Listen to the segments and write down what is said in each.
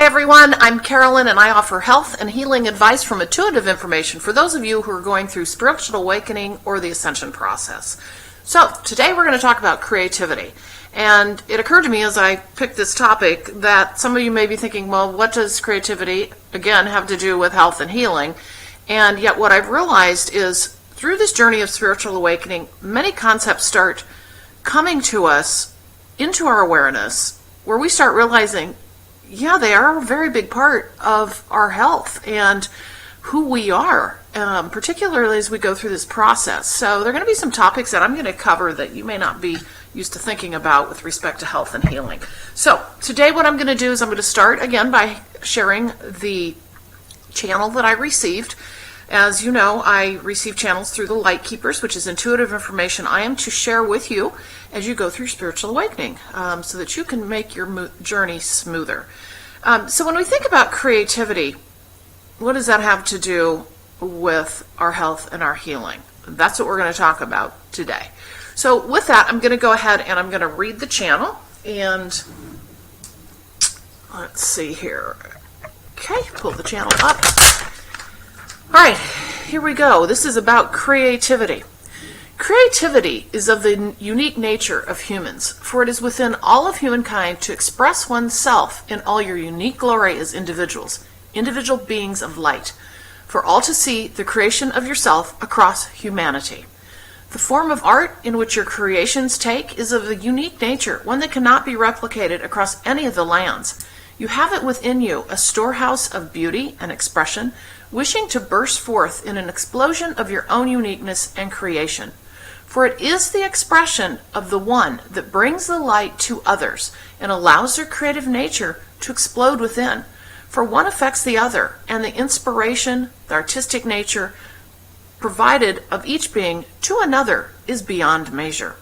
Hi everyone, I'm Carolyn and I offer health and healing advice from intuitive information for those of you who are going through spiritual awakening or the ascension process. So today we're going to talk about creativity. And it occurred to me as I picked this topic that some of you may be thinking, well, what does creativity, again, have to do with health and healing? And yet what I've realized is through this journey of spiritual awakening, many concepts start coming to us into our awareness where we start realizing, yeah, they are a very big part of our health and who we are, particularly as we go through this process. So there are going to be some topics that I'm going to cover that you may not be used to thinking about with respect to health and healing. So today what I'm going to do is I'm going to start again by sharing the channel that I received. As you know, I receive channels through the LightKeepers, which is intuitive information I am to share with you as you go through spiritual awakening, so that you can make your journey smoother. So when we think about creativity, what does that have to do with our health and our healing? That's what we're going to talk about today. So with that, I'm going to go ahead and I'm going to read the channel. And let's see here. Okay, pull the channel up. All right, here we go. This is about creativity. Creativity is of the unique nature of humans, for it is within all of humankind to express oneself in all your unique glory as individuals, individual beings of light, for all to see the creation of yourself across humanity. The form of art in which your creations take is of a unique nature, one that cannot be replicated across any of the lands. You have it within you, a storehouse of beauty and expression, wishing to burst forth in an explosion of your own uniqueness and creation. For it is the expression of the one that brings the light to others and allows their creative nature to explode within. For one affects the other, and the inspiration, the artistic nature provided of each being to another is beyond measure.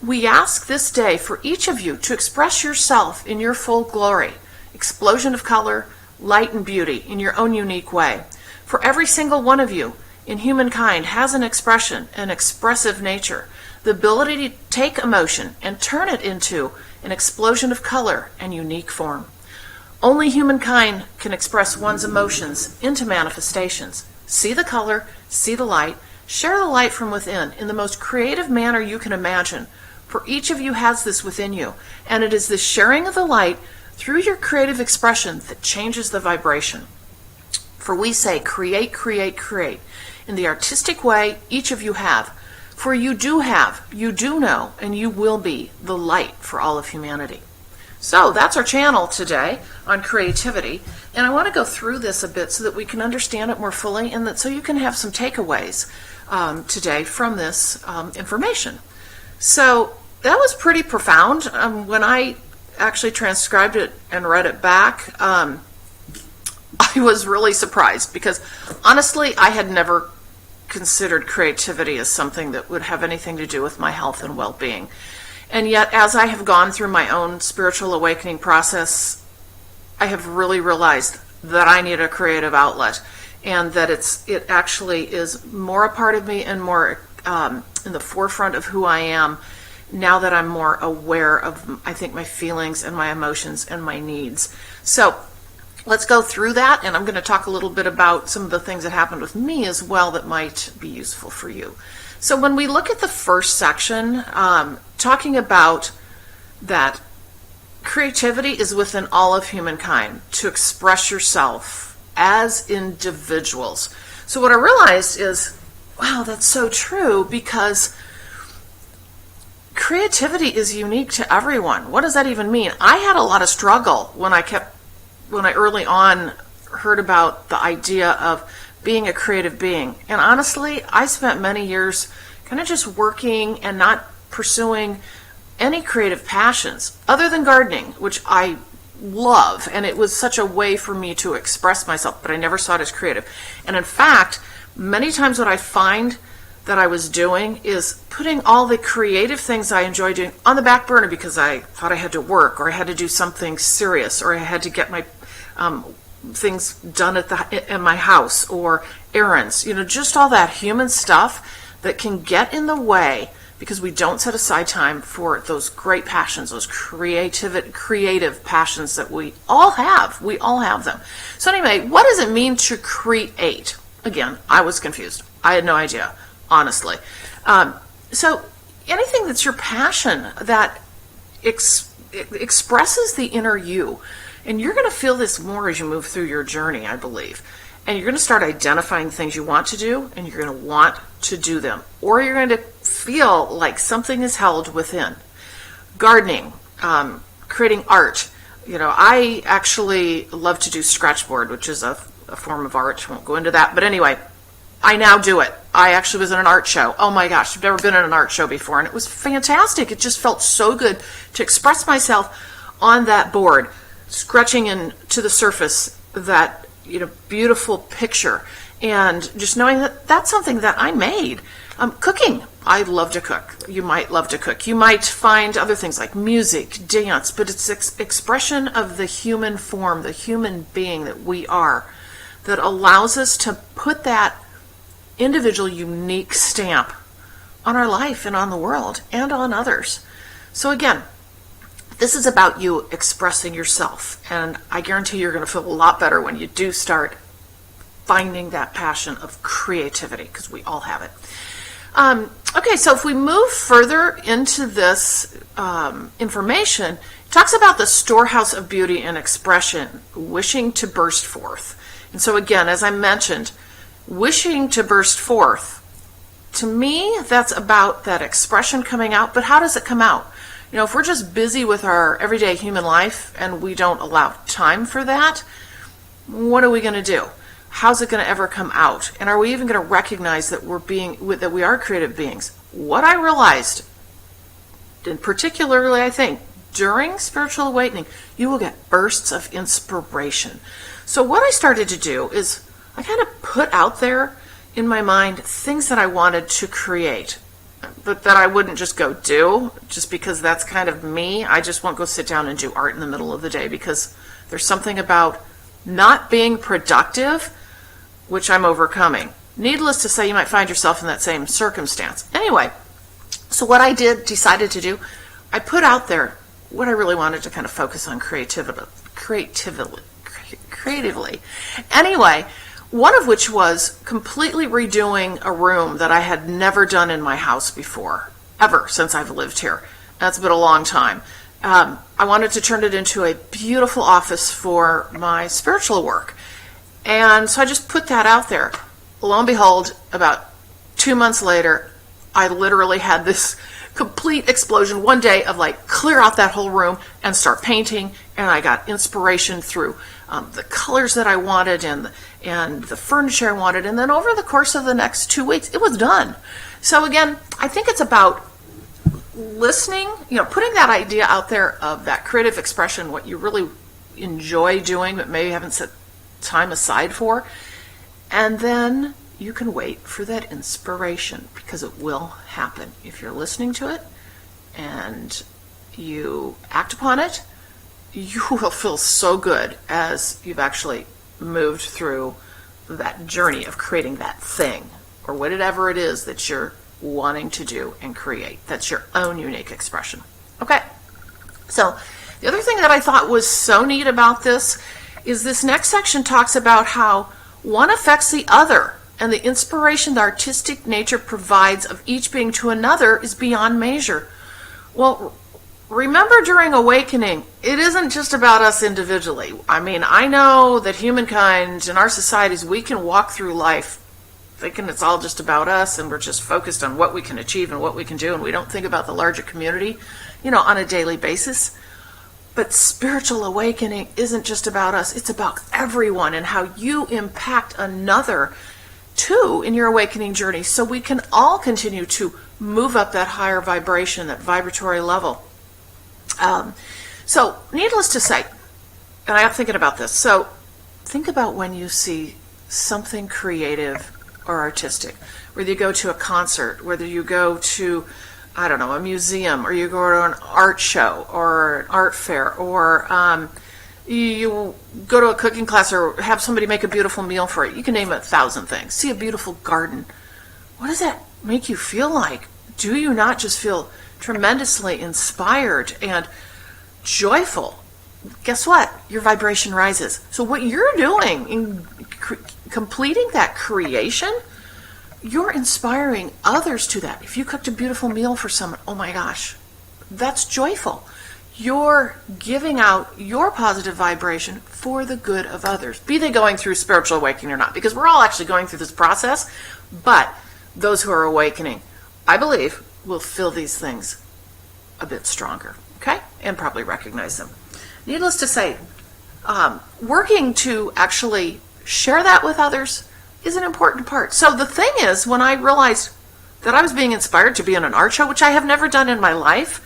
We ask this day for each of you to express yourself in your full glory, explosion of color, light and beauty in your own unique way. For every single one of you in humankind has an expression, an expressive nature, the ability to take emotion and turn it into an explosion of color and unique form. Only humankind can express one's emotions into manifestations. See the color, see the light, share the light from within in the most creative manner you can imagine. For each of you has this within you, and it is the sharing of the light through your creative expression that changes the vibration. For we say, create, create, create, in the artistic way each of you have. For you do have, you do know, and you will be the light for all of humanity. So that's our channel today on creativity. And I want to go through this a bit so that we can understand it more fully and that so you can have some takeaways today from this information. So that was pretty profound. When I actually transcribed it and read it back, I was really surprised because honestly, I had never considered creativity as something that would have anything to do with my health and well-being. And yet, as I have gone through my own spiritual awakening process, I have really realized that I need a creative outlet and that it actually is more a part of me and more in the forefront of who I am now that I'm more aware of, I think, my feelings and my emotions and my needs. So let's go through that, and I'm going to talk a little bit about some of the things that happened with me as well that might be useful for you. So when we look at the first section, talking about that creativity is within all of humankind to express yourself as individuals. So what I realized is, wow, that's so true, because creativity is unique to everyone. What does that even mean? I had a lot of struggle when I early on heard about the idea of being a creative being. And honestly, I spent many years kind of just working and not pursuing any creative passions other than gardening, which I love. And it was such a way for me to express myself, but I never saw it as creative. And in fact, many times what I find that I was doing is putting all the creative things I enjoy doing on the back burner because I thought I had to work or I had to do something serious or I had to get my things done in my house or errands, just all that human stuff that can get in the way because we don't set aside time for those great passions, those creative passions that we all have. We all have them. So anyway, what does it mean to create? Again, I was confused. I had no idea, honestly. So anything that's your passion that expresses the inner you, and you're going to feel this more as you move through your journey, I believe. And you're going to start identifying things you want to do, and you're going to want to do them. Or you're going to feel like something is held within. Gardening, creating art. I actually love to do scratchboard, which is a form of art. I won't go into that. But anyway, I now do it. I actually was in an art show. Oh my gosh, I've never been in an art show before, and it was fantastic. It just felt so good to express myself on that board, scratching into the surface that beautiful picture, and just knowing that that's something that I made. Cooking. I love to cook. You might love to cook. You might find other things like music, dance, but it's expression of the human form, the human being that we are, that allows us to put that individual unique stamp on our life and on the world and on others. So again, this is about you expressing yourself, and I guarantee you're going to feel a lot better when you do start finding that passion of creativity, because we all have it. Okay, so if we move further into this information, it talks about the storehouse of beauty and expression, wishing to burst forth. And so again, as I mentioned, wishing to burst forth, to me, that's about that expression coming out, but how does it come out? If we're just busy with our everyday human life and we don't allow time for that, what are we going to do? How's it going to ever come out? And are we even going to recognize that we are creative beings? What I realized, and particularly I think, during spiritual awakening, you will get bursts of inspiration. So what I started to do is I kind of put out there in my mind things that I wanted to create, but that I wouldn't just go do, just because that's kind of me. I just won't go sit down and do art in the middle of the day, because there's something about not being productive, which I'm overcoming. Needless to say, you might find yourself in that same circumstance. Anyway, so what I decided to do, I put out there what I really wanted to kind of focus on creatively. Anyway, one of which was completely redoing a room that I had never done in my house before, ever since I've lived here. That's been a long time. I wanted to turn it into a beautiful office for my spiritual work. And so I just put that out there. Lo and behold, about 2 months later, I literally had this complete explosion one day of clear out that whole room and start painting. And I got inspiration through the colors that I wanted and the furniture I wanted. And then over the course of the next 2 weeks, it was done. So again, I think it's about listening, putting that idea out there of that creative expression, what you really enjoy doing, but maybe haven't set time aside for. And then you can wait for that inspiration, because it will happen. If you're listening to it and you act upon it, you will feel so good as you've actually moved through that journey of creating that thing, or whatever it is that you're wanting to do and create. That's your own unique expression. Okay, so the other thing that I thought was so neat about this is this next section talks about how one affects the other, and the inspiration the artistic nature provides of each being to another is beyond measure. Well, remember, during awakening, it isn't just about us individually. I mean, I know that humankind in our societies, we can walk through life thinking it's all just about us, and we're just focused on what we can achieve and what we can do, and we don't think about the larger community, on a daily basis. But spiritual awakening isn't just about us. It's about everyone and how you impact another too in your awakening journey, so we can all continue to move up that higher vibration, that vibratory level. So needless to say, and I'm thinking about this, so think about when you see something creative or artistic, whether you go to a concert, whether you go to, I don't know, a museum, or you go to an art show or an art fair, or you go to a cooking class or have somebody make a beautiful meal for you. You can name 1,000 things. See a beautiful garden. What does that make you feel like? do you not just feel tremendously inspired and joyful? Guess what? Your vibration rises. So what you're doing in completing that creation, you're inspiring others to that. If you cooked a beautiful meal for someone, oh my gosh, that's joyful. You're giving out your positive vibration for the good of others, be they going through spiritual awakening or not, because we're all actually going through this process, but those who are awakening, I believe, will feel these things a bit stronger, okay? And probably recognize them. Needless to say, working to actually share that with others is an important part. So the thing is, when I realized that I was being inspired to be in an art show, which I have never done in my life,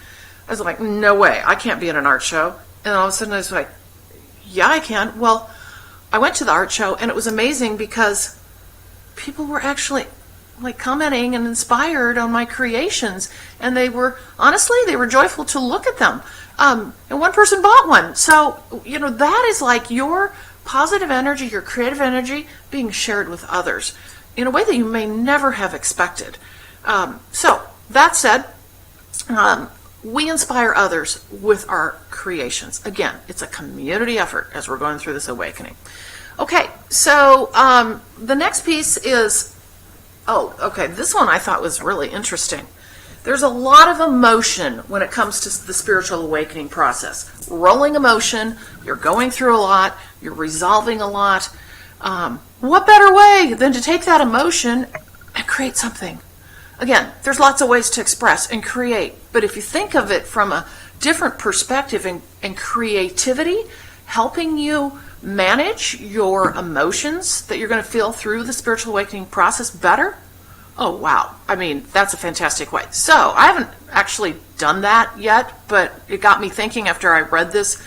I was like, no way, I can't be in an art show. And all of a sudden I was like, yeah, I can. Well, I went to the art show and it was amazing because people were actually like commenting and inspired on my creations, and they were, honestly, they were joyful to look at them. And one person bought one. So, that is like your positive energy, your creative energy being shared with others in a way that you may never have expected. So, that said, we inspire others with our creations. Again, it's a community effort as we're going through this awakening. Okay, so the next piece is, this one I thought was really interesting. There's a lot of emotion when it comes to the spiritual awakening process. Rolling emotion, you're going through a lot, you're resolving a lot. What better way than to take that emotion and create something? Again, there's lots of ways to express and create, but if you think of it from a different perspective and creativity, helping you manage your emotions that you're going to feel through the spiritual awakening process better, oh wow, I mean, that's a fantastic way. So I haven't actually done that yet, but it got me thinking after I read this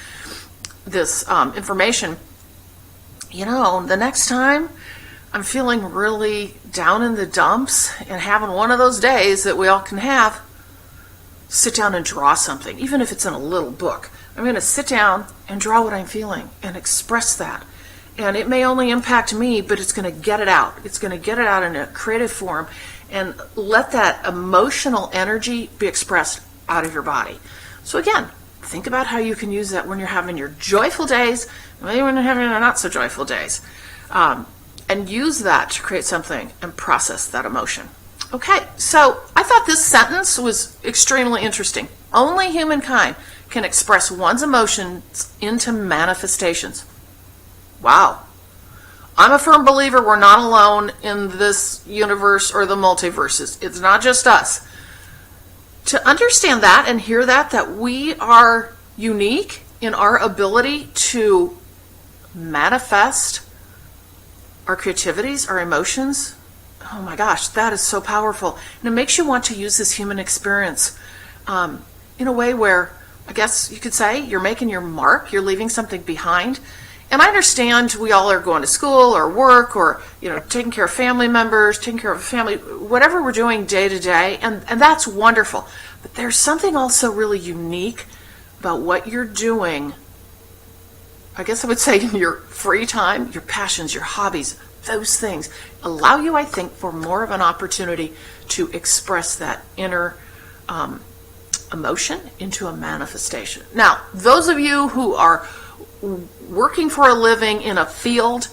information, the next time I'm feeling really down in the dumps and having one of those days that we all can have, sit down and draw something, even if it's in a little book. I'm going to sit down and draw what I'm feeling and express that. And it may only impact me, but it's going to get it out. It's going to get it out in a creative form and let that emotional energy be expressed out of your body. So again, think about how you can use that when you're having your joyful days, maybe when you're having your not so joyful days. And use that to create something and process that emotion. Okay, so I thought this sentence was extremely interesting. Only humankind can express one's emotions into manifestations. Wow. I'm a firm believer we're not alone in this universe or the multiverses. It's not just us. To understand that and hear that we are unique in our ability to manifest our creativities, our emotions, oh my gosh, that is so powerful. And it makes you want to use this human experience in a way where, I guess you could say, you're making your mark, you're leaving something behind. And I understand we all are going to school or work or, taking care of family members, taking care of family, whatever we're doing day to day, and that's wonderful. But there's something also really unique about what you're doing, I guess I would say, in your free time, your passions, your hobbies, those things allow you, I think, for more of an opportunity to express that inner emotion into a manifestation. Now, those of you who are working for a living in a field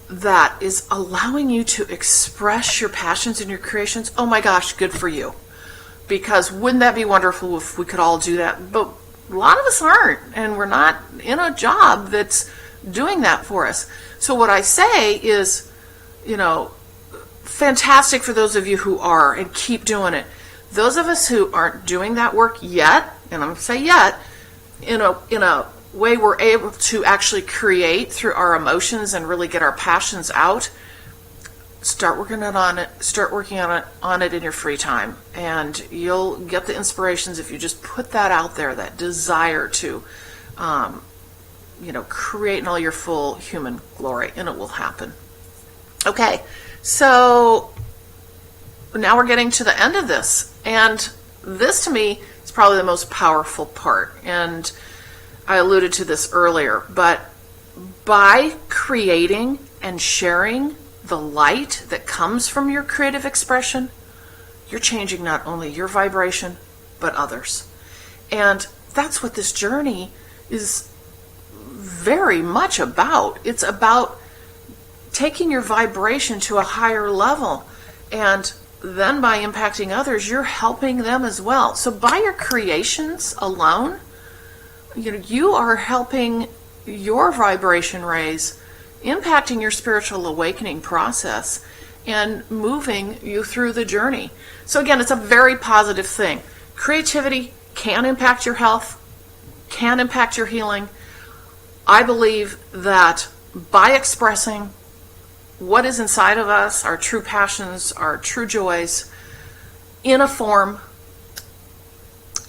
that is allowing you to express your passions and your creations, oh my gosh, good for you. Because wouldn't that be wonderful if we could all do that? But a lot of us aren't, and we're not in a job that's doing that for us. So what I say is, fantastic for those of you who are, and keep doing it. Those of us who aren't doing that work yet, and I'm going to say yet, in a way we're able to actually create through our emotions and really get our passions out, start working on it in your free time, and you'll get the inspirations if you just put that out there, that desire to create in all your full human glory, and it will happen. Okay, so now we're getting to the end of this, and this to me is probably the most powerful part, and I alluded to this earlier, but by creating and sharing the light that comes from your creative expression, you're changing not only your vibration, but others. And that's what this journey is very much about. It's about taking your vibration to a higher level, and then by impacting others, you're helping them as well. So by your creations alone, you are helping your vibration raise, impacting your spiritual awakening process, and moving you through the journey. So again, it's a very positive thing. Creativity can impact your health, can impact your healing. I believe that by expressing what is inside of us, our true passions, our true joys, in a form,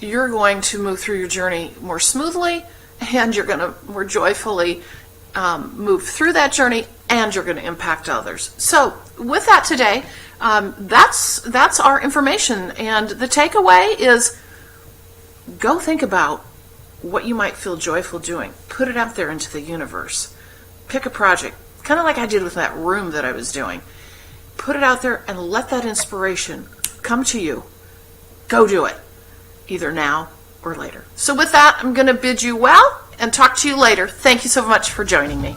you're going to move through your journey more smoothly, and you're going to more joyfully move through that journey, and you're going to impact others. So with that today, that's our information. And the takeaway is, go think about what you might feel joyful doing. Put it out there into the universe. Pick a project, kind of like I did with that room that I was doing. Put it out there and let that inspiration come to you. Go do it, either now or later. So with that, I'm going to bid you well and talk to you later. Thank you so much for joining me.